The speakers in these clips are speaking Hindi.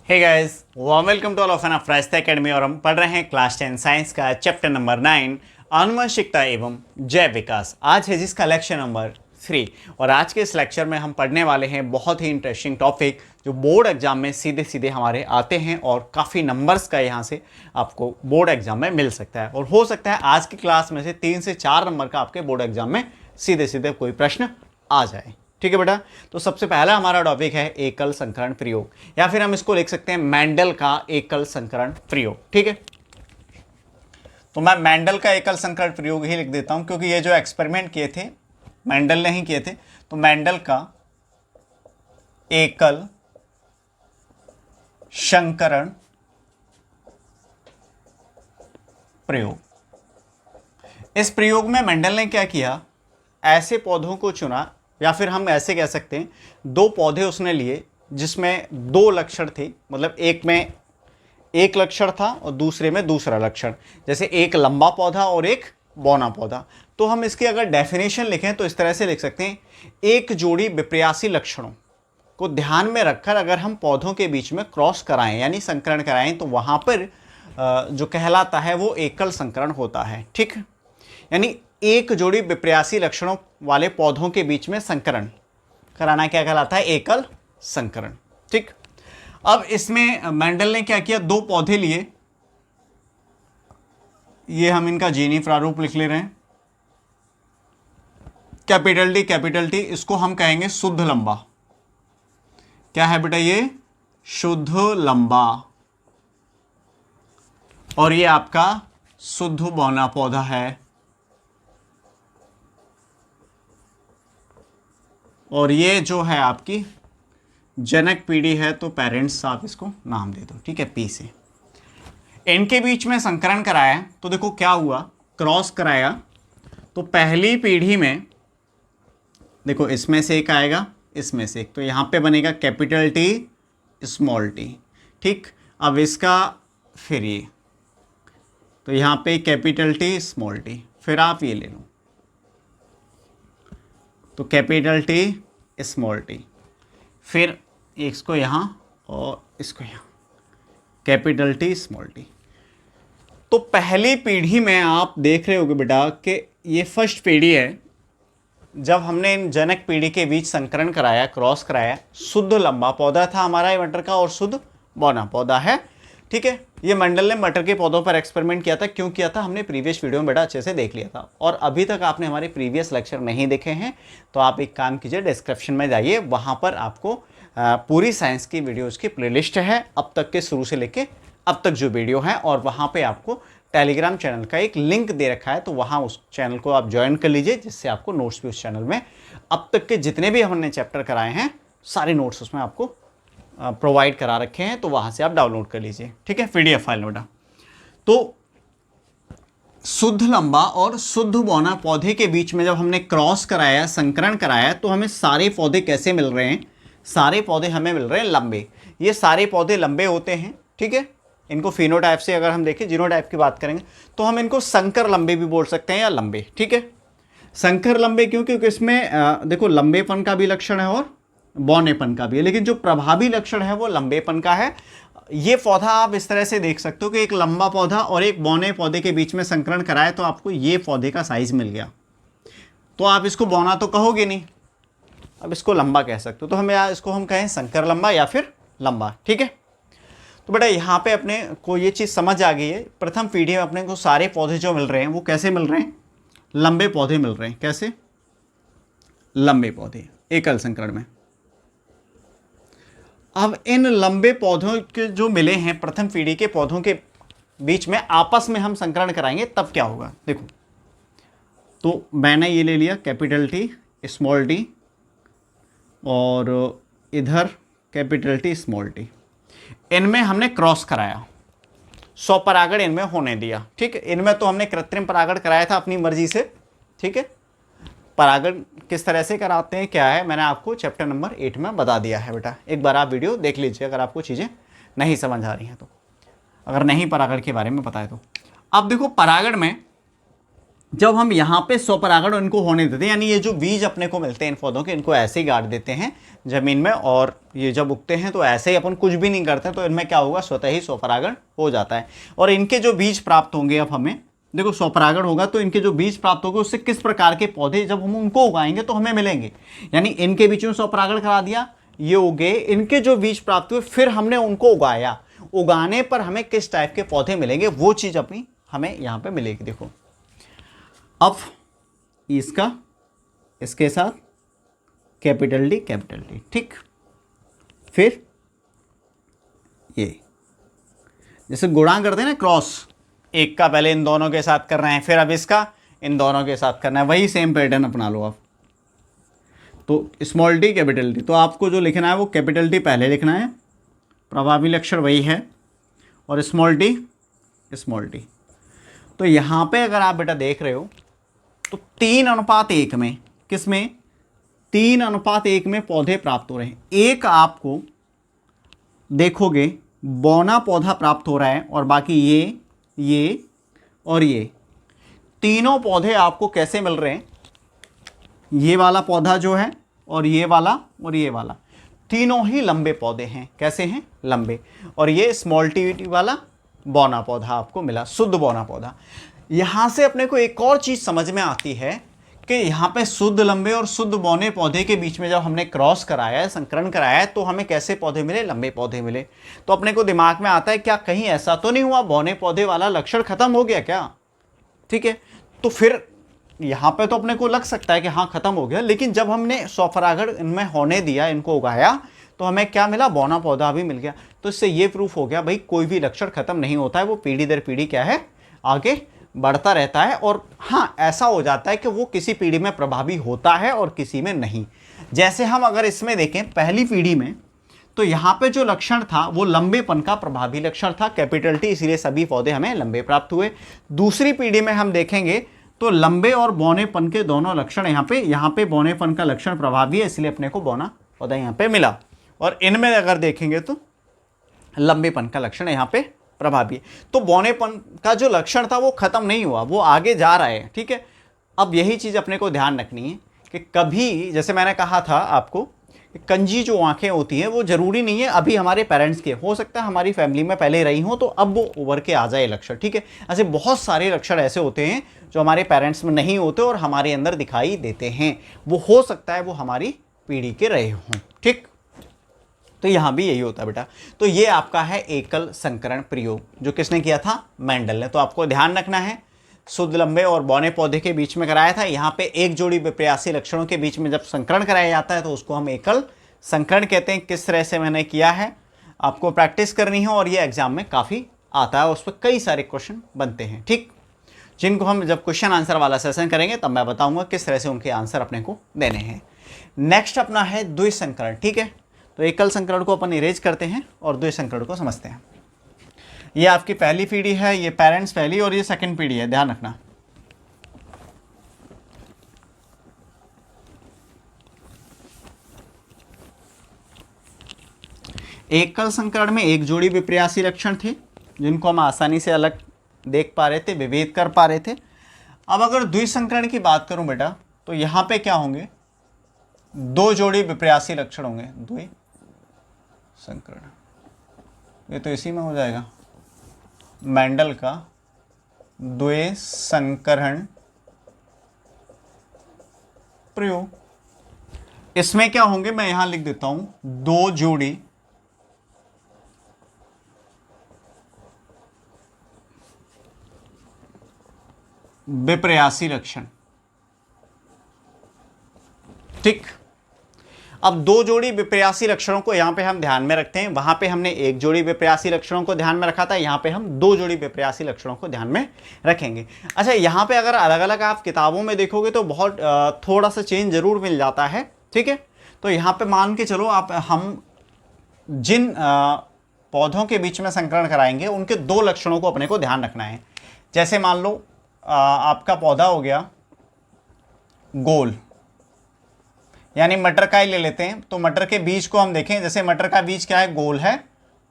Hey guys, welcome to all of an fresh academy. और हम पढ़ रहे हैं क्लास 10 साइंस का चैप्टर नंबर 9 आनुवंशिकता एवं जैव विकास। आज है जिसका लेक्चर नंबर 3 और आज के इस लेक्चर में हम पढ़ने वाले हैं बहुत ही इंटरेस्टिंग टॉपिक जो बोर्ड एग्जाम में सीधे सीधे हमारे आते हैं और काफ़ी नंबर्स का यहाँ से आपको बोर्ड एग्जाम में मिल सकता है। और हो सकता है आज की क्लास में से 3 से 4 नंबर का आपके बोर्ड एग्जाम में सीधे सीधे कोई प्रश्न आ जाए। ठीक है बेटा, तो सबसे पहला हमारा टॉपिक है एकल संकरण प्रयोग, या फिर हम इसको लिख सकते हैं मेंडल का एकल संकरण प्रयोग। ठीक है, तो मैं मेंडल का एकल संकरण प्रयोग ही लिख देता हूं क्योंकि ये जो एक्सपेरिमेंट किए थे मेंडल ने ही किए थे। तो मेंडल का एकल संकरण प्रयोग, इस प्रयोग में मेंडल ने क्या किया, ऐसे पौधों को चुना, या फिर हम ऐसे कह सकते हैं 2 पौधे उसने लिए जिसमें 2 लक्षण थे, मतलब एक में एक लक्षण था और दूसरे में दूसरा लक्षण, जैसे एक लंबा पौधा और एक बौना पौधा। तो हम इसकी अगर डेफिनेशन लिखें तो इस तरह से लिख सकते हैं, एक जोड़ी विपर्यासी लक्षणों को ध्यान में रखकर अगर हम पौधों के बीच में क्रॉस कराएं यानी संकरण कराएं तो वहाँ पर जो कहलाता है वो एकल संकरण होता है। ठीक, यानी एक जोड़ी विपर्यासी लक्षणों वाले पौधों के बीच में संकरण कराना क्या कहलाता है, एकल संकरण। ठीक, अब इसमें मेंडल ने क्या किया, 2 पौधे लिए, ये हम इनका जीनी प्रारूप लिख ले रहे हैं, कैपिटल टी, इसको हम कहेंगे शुद्ध लंबा। क्या है बेटा, ये शुद्ध लंबा, और ये आपका शुद्ध बौना पौधा है, और ये जो है आपकी जनक पीढ़ी है, तो पेरेंट्स आप इसको नाम दे दो। ठीक है, पी से। इनके बीच में संकरण कराया तो देखो क्या हुआ, क्रॉस कराया तो पहली पीढ़ी में देखो इसमें से एक आएगा, इसमें से एक, तो यहाँ पे बनेगा कैपिटल टी स्मॉल टी। ठीक, अब इसका फिर ये, तो यहाँ पे कैपिटल टी स्मॉल टी, फिर आप ये ले लो, तो कैपिटल टी स्मॉल टी, फिर इसको यहाँ और इसको यहाँ, कैपिटल टी स्मॉल टी। तो पहली पीढ़ी में आप देख रहे होगे बेटा कि ये फर्स्ट पीढ़ी है, जब हमने इन जनक पीढ़ी के बीच संकरण कराया, क्रॉस कराया, शुद्ध लंबा पौधा था हमारा ये मटर का और शुद्ध बौना पौधा है। ठीक है, ये मंडल ने मटर के पौधों पर एक्सपेरिमेंट किया था। क्यों किया था, हमने प्रीवियस वीडियो में बेटा अच्छे से देख लिया था, और अभी तक आपने हमारे प्रीवियस लेक्चर नहीं देखे हैं तो आप एक काम कीजिए, डिस्क्रिप्शन में जाइए, वहाँ पर आपको पूरी साइंस की वीडियोस की प्लेलिस्ट है, अब तक के शुरू से लेके अब तक जो वीडियो है, और वहाँ पर आपको टेलीग्राम चैनल का एक लिंक दे रखा है, तो वहाँ उस चैनल को आप ज्वाइन कर लीजिए, जिससे आपको नोट्स भी उस चैनल में अब तक के जितने भी हमने चैप्टर कराए हैं सारे नोट्स उसमें आपको प्रोवाइड करा रखे हैं, तो वहाँ से आप डाउनलोड कर लीजिए। ठीक है, PDF फाइल में। तो शुद्ध लंबा और शुद्ध बौना पौधे के बीच में जब हमने क्रॉस कराया, संकरण कराया, तो हमें सारे पौधे कैसे मिल रहे हैं, सारे पौधे हमें मिल रहे हैं लंबे। ये सारे पौधे लंबे होते हैं। ठीक है, इनको फिनोटाइप से अगर हम देखें, जीनोटाइप की बात करेंगे तो हम इनको संकर लंबे भी बोल सकते हैं या लंबे। ठीक है, संकर लंबे क्यों, क्योंकि इसमें देखो लंबेपन का भी लक्षण है और बौनेपन का भी है, लेकिन जो प्रभावी लक्षण है वो लंबेपन का है। ये पौधा आप इस तरह से देख सकते हो कि एक लंबा पौधा और एक बौने पौधे के बीच में संकरण कराए तो आपको ये पौधे का साइज मिल गया, तो आप इसको बौना तो कहोगे नहीं, अब इसको लंबा कह सकते हो, तो हम इसको हम कहें संकर लंबा या फिर लंबा। ठीक है, तो बेटा यहाँ पे अपने को ये चीज़ समझ आ गई है, प्रथम पीढ़ी में अपने को सारे पौधे जो मिल रहे हैं वो कैसे मिल रहे हैं, लंबे पौधे मिल रहे हैं। कैसे, लंबे पौधे एकल संकरण में। अब इन लंबे पौधों के जो मिले हैं, प्रथम पीढ़ी के पौधों के बीच में आपस में हम संकरण कराएंगे तब क्या होगा, देखो, तो मैंने ये ले लिया कैपिटल टी स्मॉल टी, और इधर कैपिटल टी स्मॉल टी, इनमें हमने क्रॉस कराया, 100 परागण इनमें होने दिया। ठीक है, इनमें तो हमने कृत्रिम परागण कराया था अपनी मर्जी से। ठीक है, परागण किस तरह से कराते हैं क्या है, मैंने आपको चैप्टर नंबर 8 में बता दिया है बेटा, एक बार आप वीडियो देख लीजिए अगर आपको चीज़ें नहीं समझ आ रही हैं तो, अगर नहीं परागण के बारे में पता है तो। अब देखो परागण में जब हम यहाँ पे स्वपरागण इनको होने देते हैं, यानी ये जो बीज अपने को मिलते हैं इन पौधों के, इनको ऐसे ही गाड़ देते हैं जमीन में, और ये जब उगते हैं तो ऐसे ही अपन कुछ भी नहीं करते, तो इनमें क्या होगा, स्वतः ही स्वपरागण हो जाता है। और इनके जो बीज प्राप्त होंगे, अब हमें देखो स्वपरागण होगा तो इनके जो बीज प्राप्त होंगे उससे किस प्रकार के पौधे जब हम उनको उगाएंगे तो हमें मिलेंगे। यानी इनके बीच में स्वपरागण करा दिया, ये उगे, इनके जो बीज प्राप्त हुए, फिर हमने उनको उगाया, उगाने पर हमें किस टाइप के पौधे मिलेंगे वो चीज़ अपनी हमें यहाँ पे मिलेगी। देखो अब इसका इसके साथ कैपिटल डी, ठीक। फिर ये जैसे गुणा करते हैं ना, क्रॉस, एक का पहले इन दोनों के साथ कर रहे हैं, फिर अब इसका इन दोनों के साथ करना है, वही सेम पैटर्न अपना लो आप। तो स्मॉल टी कैपिटल टी, तो आपको जो लिखना है वो कैपिटल टी पहले लिखना है, प्रभावी लक्षण वही है, और स्मॉल टी। तो यहाँ पे अगर आप बेटा देख रहे हो तो 3:1 में, किस में, 3:1 में पौधे प्राप्त हो रहे हैं। एक आपको देखोगे बौना पौधा प्राप्त हो रहा है, और बाकी ये और ये तीनों पौधे आपको कैसे मिल रहे हैं, ये वाला पौधा जो है, और ये वाला, और ये वाला, तीनों ही लंबे पौधे हैं। कैसे हैं, लंबे। और ये स्मॉल टी वाला बौना पौधा आपको मिला, शुद्ध बौना पौधा। यहां से अपने को एक और चीज समझ में आती है कि यहाँ पे शुद्ध लंबे और शुद्ध बौने पौधे के बीच में जब हमने क्रॉस कराया है, संकरण कराया है, तो हमें कैसे पौधे मिले, लंबे पौधे मिले। तो अपने को दिमाग में आता है क्या कहीं ऐसा तो नहीं हुआ बौने पौधे वाला लक्षण खत्म हो गया क्या, ठीक है। तो फिर यहाँ पे तो अपने को लग सकता है कि हाँ खत्म हो गया, लेकिन जब हमने स्वपरागण इनमें होने दिया, इनको उगाया, तो हमें क्या मिला, बौना पौधा भी मिल गया। तो इससे ये प्रूफ हो गया भाई कोई भी लक्षण खत्म नहीं होता है, वो पीढ़ी दर पीढ़ी क्या है, आगे बढ़ता रहता है। और हाँ ऐसा हो जाता है कि वो किसी पीढ़ी में प्रभावी होता है और किसी में नहीं। जैसे हम अगर इसमें देखें पहली पीढ़ी में, तो यहाँ पे जो लक्षण था वो लंबेपन का प्रभावी लक्षण था, कैपिटल टी, इसीलिए सभी पौधे हमें लंबे प्राप्त हुए। दूसरी पीढ़ी में हम देखेंगे तो लंबे और बौनेपन के दोनों लक्षण यहाँ पे बौनेपन का लक्षण प्रभावी है, इसलिए अपने को बौना पौधा यहाँ पे मिला। और इनमें अगर देखेंगे तो लंबेपन का लक्षण यहाँ पे प्रभावी है। तो बौनेपन का जो लक्षण था वो खत्म नहीं हुआ, वो आगे जा रहा है, ठीक है। अब यही चीज अपने को ध्यान रखनी है कि कभी, जैसे मैंने कहा था आपको, कंजी जो आंखें होती हैं वो जरूरी नहीं है अभी हमारे पेरेंट्स के, हो सकता है हमारी फैमिली में पहले रही हो तो अब वो उभर के आ जाए लक्षण, ठीक है। ऐसे बहुत सारे लक्षण ऐसे होते हैं जो हमारे पेरेंट्स में नहीं होते और हमारे अंदर दिखाई देते हैं, वो हो सकता है वो हमारी पीढ़ी के रहे हों, ठीक। तो यहां भी यही होता है बेटा। तो ये आपका है एकल संकरण प्रयोग, जो किसने किया था, मेंडल ने। तो आपको ध्यान रखना है, शुद्ध लंबे और बौने पौधे के बीच में कराया था। यहाँ पे एक जोड़ी विपर्यासी लक्षणों के बीच में जब संकरण कराया जाता है तो उसको हम एकल संकरण कहते हैं। किस तरह से मैंने किया है आपको प्रैक्टिस करनी है, और ये एग्जाम में काफ़ी आता है, उस पर कई सारे क्वेश्चन बनते हैं, ठीक, जिनको हम जब क्वेश्चन आंसर वाला सेशन करेंगे तब मैं बताऊंगा किस तरह से उनके आंसर अपने को देने हैं। नेक्स्ट अपना है द्विसंकरण, ठीक है। तो एकल संकरण को अपन इरेज करते हैं और द्विसंकरण को समझते हैं। ये आपकी पहली पीढ़ी है, ये पेरेंट्स पहली, और ये सेकंड पीढ़ी है, ध्यान रखना। एकल संकरण में एक जोड़ी विपर्यासी लक्षण थे जिनको हम आसानी से अलग देख पा रहे थे, विभेद कर पा रहे थे। अब अगर द्विसंकरण की बात करूं बेटा, तो यहां पे क्या होंगे, दो जोड़ी विपर्यासी लक्षण होंगे, द्विसंकरण, ये तो इसी में हो जाएगा, मेंडल का द्विसंकरण प्रयोग। इसमें क्या होंगे, मैं यहां लिख देता हूं, दो जोड़ी विपर्यासी लक्षण, ठीक। अब दो जोड़ी विपर्यासी लक्षणों को यहां पे हम ध्यान में रखते हैं, वहां पे हमने एक जोड़ी विपर्यासी लक्षणों को ध्यान में रखा था, यहां पे हम दो जोड़ी विपर्यासी लक्षणों को ध्यान में रखेंगे। अच्छा, यहां पे अगर अलग अलग आप किताबों में देखोगे तो बहुत थोड़ा सा चेंज जरूर मिल जाता है, ठीक है। तो यहां पे मान के चलो आप, हम जिन पौधों के बीच में संकरण कराएंगे उनके दो लक्षणों को अपने को ध्यान रखना है। जैसे मान लो आपका पौधा हो गया गोल, यानी मटर का ही ले लेते हैं, तो मटर के बीज को हम देखें, जैसे मटर का बीज क्या है, गोल है,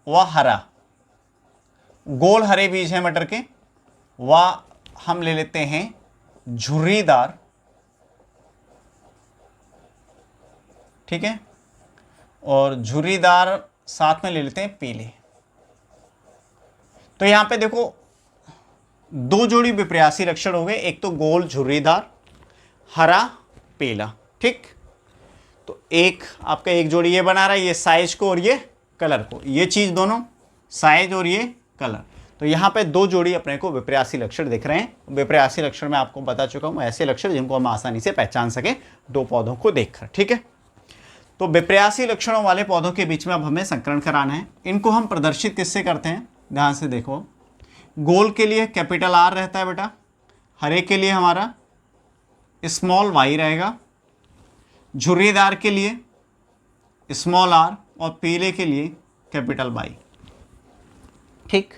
वह हरा, गोल हरे बीज है मटर के, वह हम ले लेते हैं झुर्रीदार, ठीक है, और झुर्रीदार साथ में ले लेते हैं पीले। तो यहां पे देखो दो जोड़ी विपर्यासी लक्षण हो गए, एक तो गोल झुर्रीदार, हरा पीला, ठीक। तो एक आपका एक जोड़ी ये बना रहा है, ये साइज को और ये कलर को, ये चीज दोनों साइज और ये कलर। तो यहाँ पे दो जोड़ी अपने को विपर्यासी लक्षण दिख रहे हैं। विपर्यासी लक्षण मैं आपको बता चुका हूँ, ऐसे लक्षण जिनको हम आसानी से पहचान सके दो पौधों को देखकर, ठीक है। तो विपर्यासी लक्षणों वाले पौधों के बीच में अब हमें संकरण कराना है। इनको हम प्रदर्शित किससे करते हैं, ध्यान से देखो। गोल के लिए कैपिटल आर रहता है बेटा, हरे के लिए हमारा स्मॉल वाई रहेगा, झुर्रीदार के लिए स्मॉल आर और पीले के लिए कैपिटल वाई, ठीक।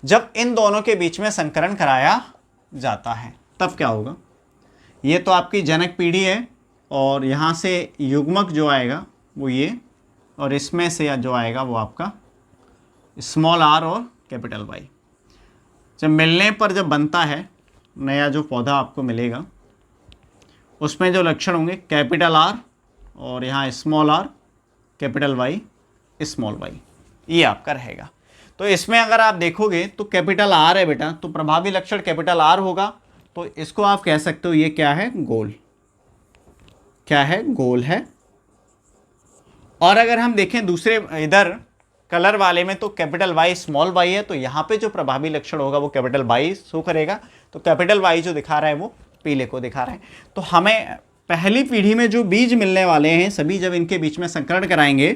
जब इन दोनों के बीच में संकरण कराया जाता है तब क्या होगा, ये तो आपकी जनक पीढ़ी है और यहाँ से युग्मक जो आएगा वो ये, और इसमें से जो आएगा वो आपका स्मॉल आर और कैपिटल वाई। जब मिलने पर जब बनता है नया जो पौधा आपको मिलेगा उसमें जो लक्षण होंगे कैपिटल आर और यहाँ small R, capital Y, small Y, ये आपका रहेगा। तो इसमें अगर आप देखोगे तो कैपिटल आर है बेटा, तो प्रभावी लक्षण कैपिटल आर होगा। तो इसको आप कह सकते हो ये क्या है, गोल, क्या है, गोल है। और अगर हम देखें दूसरे इधर कलर वाले में तो कैपिटल वाई स्मॉल वाई है, तो यहाँ पे जो प्रभावी लक्षण होगा वो कैपिटल वाई शो करेगा। तो कैपिटल वाई जो दिखा रहा है वो पीले को दिखा रहा है। तो हमें पहली पीढ़ी में जो बीज मिलने वाले हैं सभी, जब इनके बीच में संकरण कराएंगे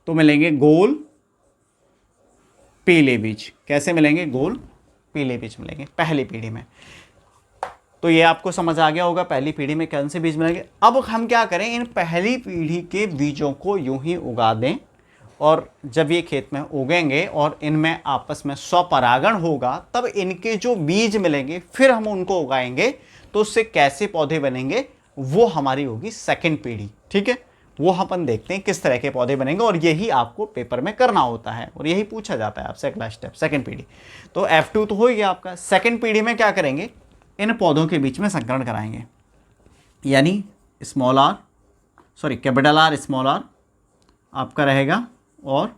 तो मिलेंगे गोल पीले बीज। कैसे मिलेंगे, गोल पीले बीज मिलेंगे पहली पीढ़ी में। तो ये आपको समझ आ गया होगा पहली पीढ़ी में कौन से बीज मिलेंगे। अब हम क्या करें, इन पहली पीढ़ी के बीजों को यूं ही उगा दें, और जब ये खेत में उगेंगे और इनमें आपस में स्वपरागण होगा तब इनके जो बीज मिलेंगे फिर हम उनको उगाएंगे, तो उससे कैसे पौधे बनेंगे वो हमारी होगी सेकंड पीढ़ी, ठीक है। वो अपन देखते हैं किस तरह के पौधे बनेंगे, और यही आपको पेपर में करना होता है और यही पूछा जाता है आपसे अगला स्टेप, सेकंड पीढ़ी। तो F2 तो हो गया आपका। सेकंड पीढ़ी में क्या करेंगे, इन पौधों के बीच में संकरण कराएंगे, यानी small R, sorry capital R small R आपका रहेगा, और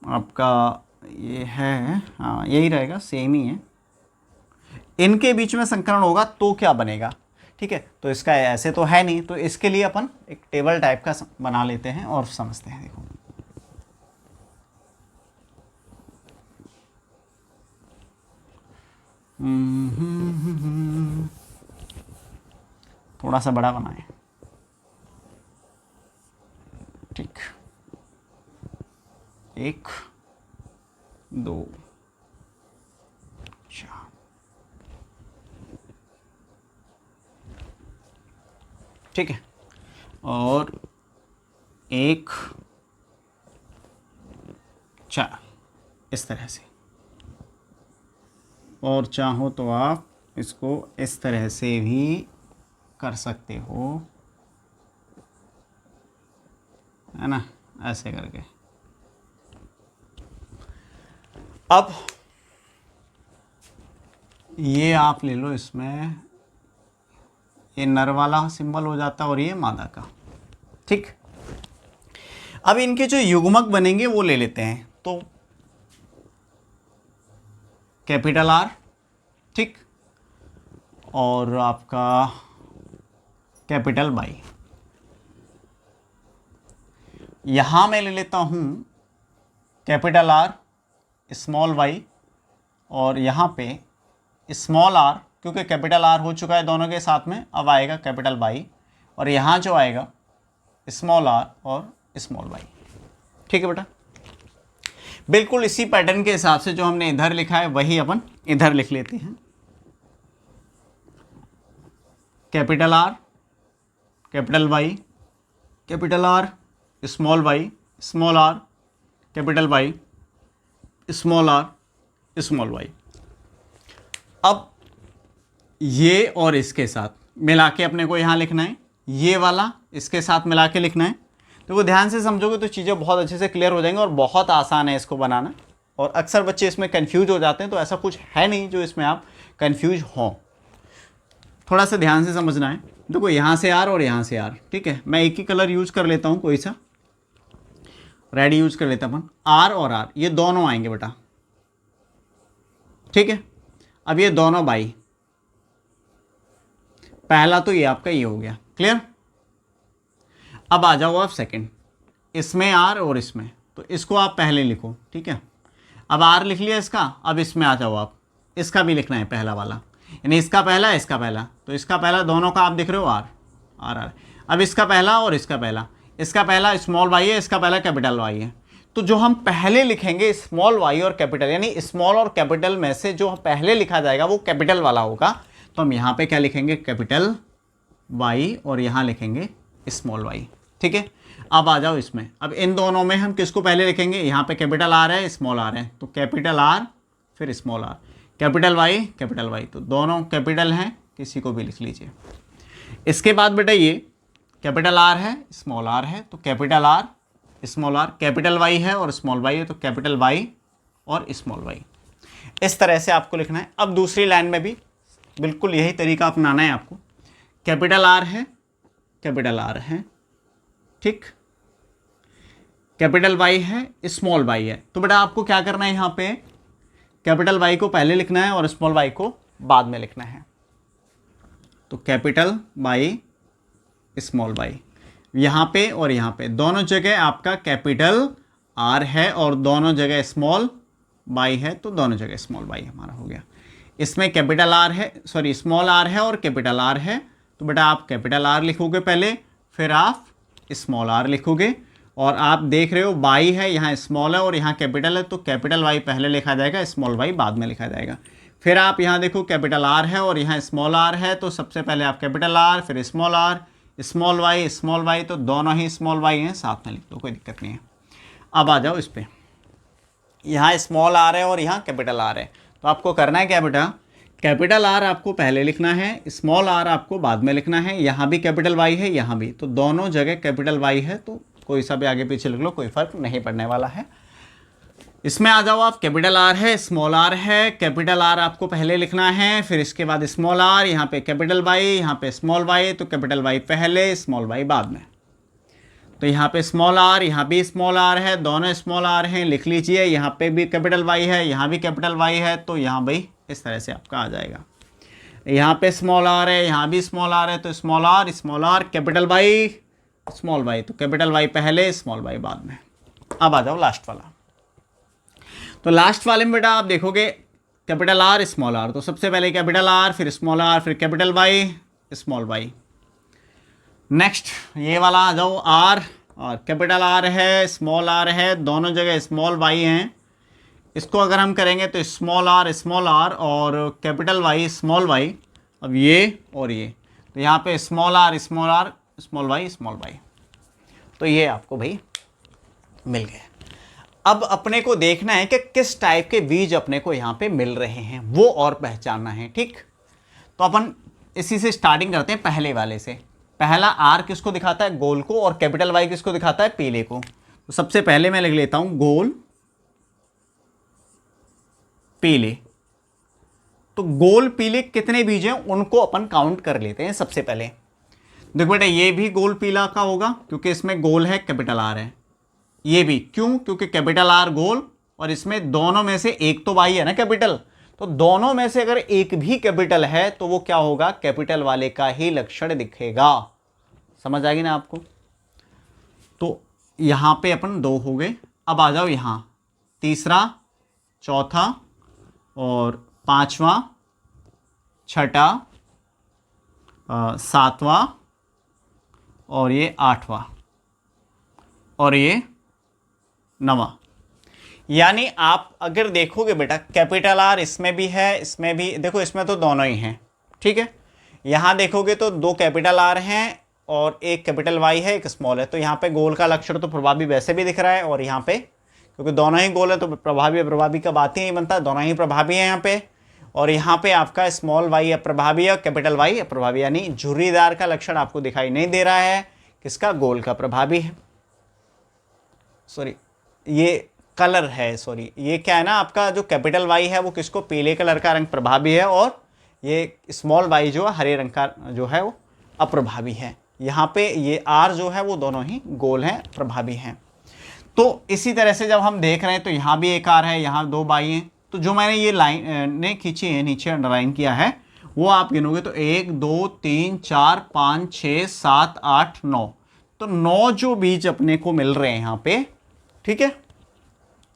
आपका ये है, हाँ यही रहेगा, सेम ही है। इनके बीच में संकरण होगा तो क्या बनेगा, ठीक है। तो इसका ऐसे तो है नहीं, तो इसके लिए अपन एक टेबल टाइप का बना लेते हैं और समझते हैं। देखो थोड़ा सा बड़ा बनाए, ठीक, 1 2 4, ठीक है, और 1 4 इस तरह से। और चाहो तो आप इसको इस तरह से भी कर सकते हो, है ना, ऐसे करके। अब ये आप ले लो, इसमें ये नर वाला सिंबल हो जाता है और ये मादा का, ठीक। अब इनके जो युग्मक बनेंगे वो ले लेते हैं। तो कैपिटल आर, ठीक, और आपका कैपिटल वाई। यहां मैं ले लेता हूं कैपिटल आर स्मॉल वाई, और यहां पे स्मॉल आर, क्योंकि कैपिटल आर हो चुका है दोनों के साथ में, अब आएगा कैपिटल वाई, और यहाँ जो आएगा स्मॉल आर और स्मॉल वाई, ठीक है बेटा। बिल्कुल इसी पैटर्न के हिसाब से जो हमने इधर लिखा है वही अपन इधर लिख लेते हैं। Capital R capital Y, capital R small Y, small R capital Y, small R small Y. अब ये और इसके साथ मिला के अपने को यहाँ लिखना है, ये वाला इसके साथ मिला के लिखना है। तो वो ध्यान से समझोगे तो चीज़ें बहुत अच्छे से क्लियर हो जाएंगी और बहुत आसान है इसको बनाना। और अक्सर बच्चे इसमें कंफ्यूज हो जाते हैं, तो ऐसा कुछ है नहीं जो इसमें आप कंफ्यूज हों। थोड़ा सा ध्यान से समझना है। देखो यहाँ से आर और यहाँ से आर, ठीक है, मैं एक ही कलर यूज कर लेता हूँ, कोई सा रेड यूज कर लेता अपन। आर और आर ये दोनों आएंगे बेटा, ठीक है। अब ये दोनों बाई, पहला तो ये आपका ये हो गया, क्लियर। अब आ जाओ आप सेकंड, इसमें आर और इसमें, तो इसको आप पहले लिखो, ठीक है। अब आर लिख लिया इसका, अब इसमें आ जाओ आप, इसका भी लिखना है पहला वाला, यानी इसका पहला इसका पहला, तो इसका पहला दोनों का आप दिख रहे हो आर आर आर। अब इसका पहला और इसका पहला स्मॉल वाई है, इसका पहला कैपिटल वाई है। तो जो हम पहले लिखेंगे स्मॉल वाई और कैपिटल, यानी स्मॉल और कैपिटल में से जो पहले लिखा जाएगा वो कैपिटल वाला होगा। तो हम यहाँ पे क्या लिखेंगे, कैपिटल वाई, और यहाँ लिखेंगे स्मॉल वाई, ठीक है। अब आ जाओ इसमें, अब इन दोनों में हम किसको पहले लिखेंगे, यहाँ पे कैपिटल आर है स्मॉल आर है, तो कैपिटल आर फिर स्मॉल आर, कैपिटल वाई, तो दोनों कैपिटल हैं, किसी को भी लिख लीजिए। इसके बाद बेटा ये कैपिटल आर है स्मॉल आर है, तो capital R small R, capital Y है और स्मॉल वाई है, तो कैपिटल वाई और स्मॉल वाई। इस तरह से आपको लिखना है। अब दूसरी लाइन में भी बिल्कुल यही तरीका अपनाना है आपको। कैपिटल आर है, ठीक, कैपिटल वाई है स्मॉल वाई है, तो बेटा आपको क्या करना है, यहाँ पे कैपिटल वाई को पहले लिखना है और स्मॉल वाई को बाद में लिखना है। तो कैपिटल वाई स्मॉल वाई यहाँ पे और यहाँ पे दोनों जगह आपका कैपिटल आर है और दोनों जगह स्मॉल वाई है, तो दोनों जगह स्मॉल वाई हमारा हो गया। इसमें कैपिटल आर है, सॉरी स्मॉल आर है और कैपिटल आर है, तो बेटा आप कैपिटल आर लिखोगे पहले, फिर आप स्मॉल आर लिखोगे। और आप देख रहे हो वाई है, यहाँ स्मॉल है और यहाँ कैपिटल है, तो कैपिटल वाई पहले लिखा जाएगा, स्मॉल वाई बाद में लिखा जाएगा। फिर आप यहाँ देखो कैपिटल आर है और यहाँ स्मॉल आर है, तो सबसे पहले आप कैपिटल आर फिर स्मॉल आर, स्मॉल वाई, तो दोनों ही स्मॉल वाई हैं, साथ में लिख दो, कोई दिक्कत नहीं है। अब आ जाओ इस पर, यहाँ स्मॉल आर है और यहाँ कैपिटल आर है, तो आपको करना है क्या बेटा, कैपिटल आर आपको पहले लिखना है, स्मॉल आर आपको बाद में लिखना है। यहाँ भी कैपिटल वाई है, यहाँ भी, तो दोनों जगह कैपिटल वाई है, तो कोई सा भी आगे पीछे लिख लो, कोई फर्क नहीं पड़ने वाला है। इसमें आ जाओ आप, कैपिटल आर है स्मॉल आर है, कैपिटल आर आपको पहले लिखना है, फिर इसके बाद स्मॉल आर, यहाँ पे कैपिटल वाई, यहाँ पे स्मॉल वाई, तो कैपिटल वाई पहले स्मॉल वाई बाद में। तो यहाँ पे स्मॉल आर, यहाँ भी स्मॉल आर है, दोनों स्मॉल आर हैं, लिख लीजिए। यहाँ पे भी कैपिटल वाई है, यहाँ भी कैपिटल वाई है, तो यहाँ भाई इस तरह से आपका आ जाएगा। यहाँ पे स्मॉल आर है, यहाँ भी स्मॉल आर है, तो small R capital Y small Y, तो कैपिटल वाई पहले स्मॉल वाई बाद में। अब आ जाओ लास्ट वाला, तो लास्ट वाले में बेटा आप देखोगे कैपिटल आर स्मॉल आर, तो सबसे पहले कैपिटल आर फिर स्मॉल आर फिर capital Y small Y. Next ये वाला आ जाओ, आर और कैपिटल आर है स्मॉल आर है, दोनों जगह स्मॉल वाई हैं। इसको अगर हम करेंगे तो स्मॉल आर और कैपिटल वाई स्मॉल वाई। अब ये और ये, तो यहाँ पे स्मॉल आर स्मॉल वाई, तो ये आपको भाई मिल गए। अब अपने को देखना है कि किस टाइप के बीज अपने को यहाँ पे मिल रहे हैं, वो और पहचानना है, ठीक। तो अपन इसी से स्टार्टिंग करते हैं, पहले वाले से। पहला आर किसको दिखाता है, गोल को, और कैपिटल वाई किसको दिखाता है, पीले को। तो सबसे पहले मैं लिख लेता हूं गोल पीले। तो गोल पीले कितने बीज हैं उनको अपन काउंट कर लेते हैं। सबसे पहले देखो बेटा, ये भी गोल पीला का होगा क्योंकि इसमें गोल है, कैपिटल आर है। ये भी क्यों, क्योंकि कैपिटल आर गोल और इसमें दोनों में से एक तो वाई है ना कैपिटल, तो दोनों में से अगर एक भी कैपिटल है तो वो क्या होगा, कैपिटल वाले का ही लक्षण दिखेगा। समझ आएगी ना आपको। तो यहां पे अपन 2 हो गए। अब आ जाओ यहां तीसरा, चौथा और 5वां, 6ठा, 7वां और ये 8वां और ये 9वां। यानी आप अगर देखोगे बेटा, कैपिटल आर इसमें भी है, इसमें भी, देखो इसमें तो दोनों ही हैं, ठीक है। यहां देखोगे तो 2 कैपिटल आर हैं और एक कैपिटल वाई है, एक स्मॉल है। तो यहाँ पे गोल का लक्षण तो प्रभावी वैसे भी दिख रहा है, और यहाँ पे क्योंकि दोनों ही गोल है तो प्रभावी का बात ही नहीं बनता, दोनों ही प्रभावी है यहाँ पे। और यहाँ पे आपका स्मॉल वाई अप्रभावी है, कैपिटल वाई अप्रभावी, यानी झुर्रीदार का लक्षण आपको दिखाई नहीं दे रहा है, किसका, गोल का प्रभावी है। सॉरी ये कलर है, सॉरी ये क्या है ना, आपका जो कैपिटल वाई है वो किसको, पीले कलर का रंग प्रभावी है, और ये स्मॉल y जो है हरे रंग का जो है वो अप्रभावी है। यहाँ पे ये r जो है वो दोनों ही गोल हैं, प्रभावी हैं। तो इसी तरह से जब हम देख रहे हैं तो यहाँ भी एक r है, यहाँ 2 y हैं। तो जो मैंने ये लाइन ने खींची है, नीचे अंडरलाइन किया है, वो आप गिनोगे तो 1 2 3 4 5 6 7 8 9, तो 9 जो बीज अपने को मिल रहे हैं यहाँ पे, ठीक है,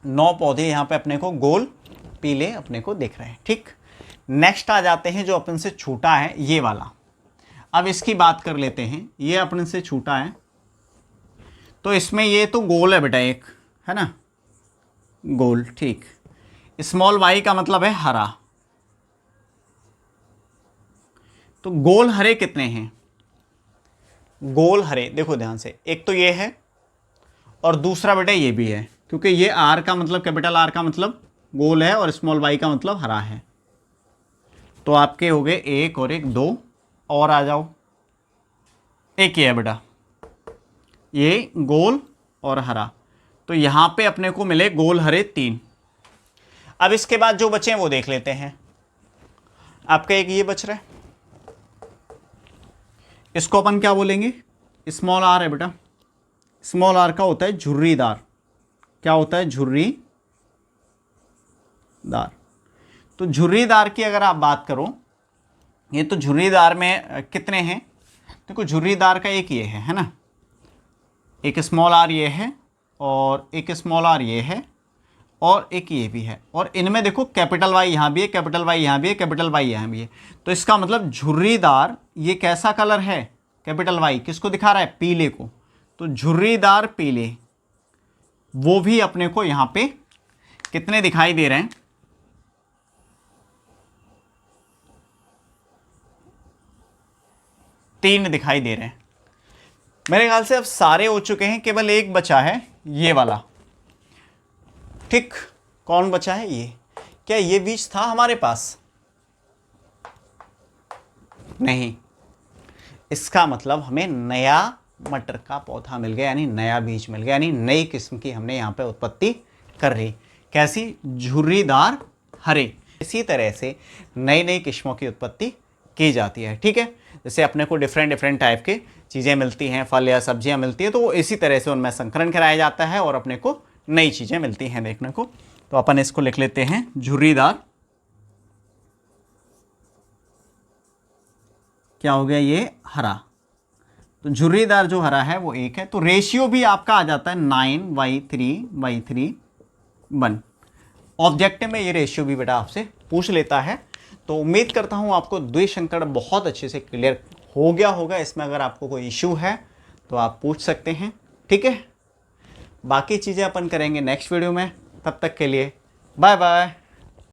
9 पौधे यहाँ पे अपने को गोल पीले अपने को दिख रहे हैं। ठीक, नेक्स्ट आ जाते हैं जो अपन से छूटा है ये वाला। अब इसकी बात कर लेते हैं, ये अपन से छूटा है तो इसमें ये तो गोल है बेटा, एक है ना गोल। ठीक, स्मॉल y का मतलब है हरा। तो गोल हरे कितने हैं? गोल हरे देखो ध्यान से, एक तो ये है और दूसरा बेटा ये भी है, क्योंकि ये r का मतलब कैपिटल R का मतलब गोल है और स्मॉल y का मतलब हरा है। तो आपके हो गए एक और एक, 2 और आ जाओ, एक ये है बेटा, ये गोल और हरा। तो यहां पे अपने को मिले गोल हरे 3। अब इसके बाद जो बचे हैं वो देख लेते हैं। आपका एक ये बच रहा है, इसको अपन क्या बोलेंगे? स्मॉल r है बेटा। स्मॉल r का होता है झुर्रीदार। क्या होता है? झुर्रीदार। तो झुर्रीदार की अगर आप बात करो, ये तो झुर्रीदार में कितने हैं? देखो झुर्रीदार का एक ये है ना, एक स्मॉल r ये है और एक स्मॉल r ये है और एक ये भी है, और इनमें देखो कैपिटल Y यहाँ भी है, कैपिटल Y यहाँ भी है, कैपिटल Y यहाँ भी है। तो इसका मतलब झुर्रीदार ये कैसा कलर है? कैपिटल Y किसको दिखा रहा है? पीले को। तो झुर्रीदार पीले वो भी अपने को यहाँ पे कितने दिखाई दे रहे हैं? 3 दिखाई दे रहे हैं। मेरे ख्याल से अब सारे हो चुके हैं, केवल एक बचा है ये वाला। ठीक, कौन बचा है? ये। क्या ये बीज था हमारे पास? नहीं। इसका मतलब हमें नया मटर का पौधा मिल गया, यानी नया बीज मिल गया, यानी नई किस्म की हमने यहाँ पे उत्पत्ति कर रही। कैसी? झुर्रीदार हरे। इसी तरह से नई नई किस्मों की उत्पत्ति की जाती है। ठीक है, जैसे अपने को डिफरेंट टाइप के चीज़ें मिलती हैं, फल या सब्जियां मिलती हैं, तो वो इसी तरह से उनमें संकरण कराया जाता है और अपने को नई चीज़ें मिलती हैं देखने को। तो अपन इसको लिख लेते हैं झुर्रीदार। क्या हो गया? ये हरा। तो झुर्रीदार जो हरा है वो 1 है। तो रेशियो भी आपका आ जाता है 9:3:1। ऑब्जेक्टिव में ये रेशियो भी बेटा आपसे पूछ लेता है। तो उम्मीद करता हूँ आपको द्विसंकरण बहुत अच्छे से क्लियर हो गया होगा। इसमें अगर आपको कोई इश्यू है तो आप पूछ सकते हैं। ठीक है, बाकी चीज़ें अपन करेंगे नेक्स्ट वीडियो में। तब तक के लिए बाय बाय।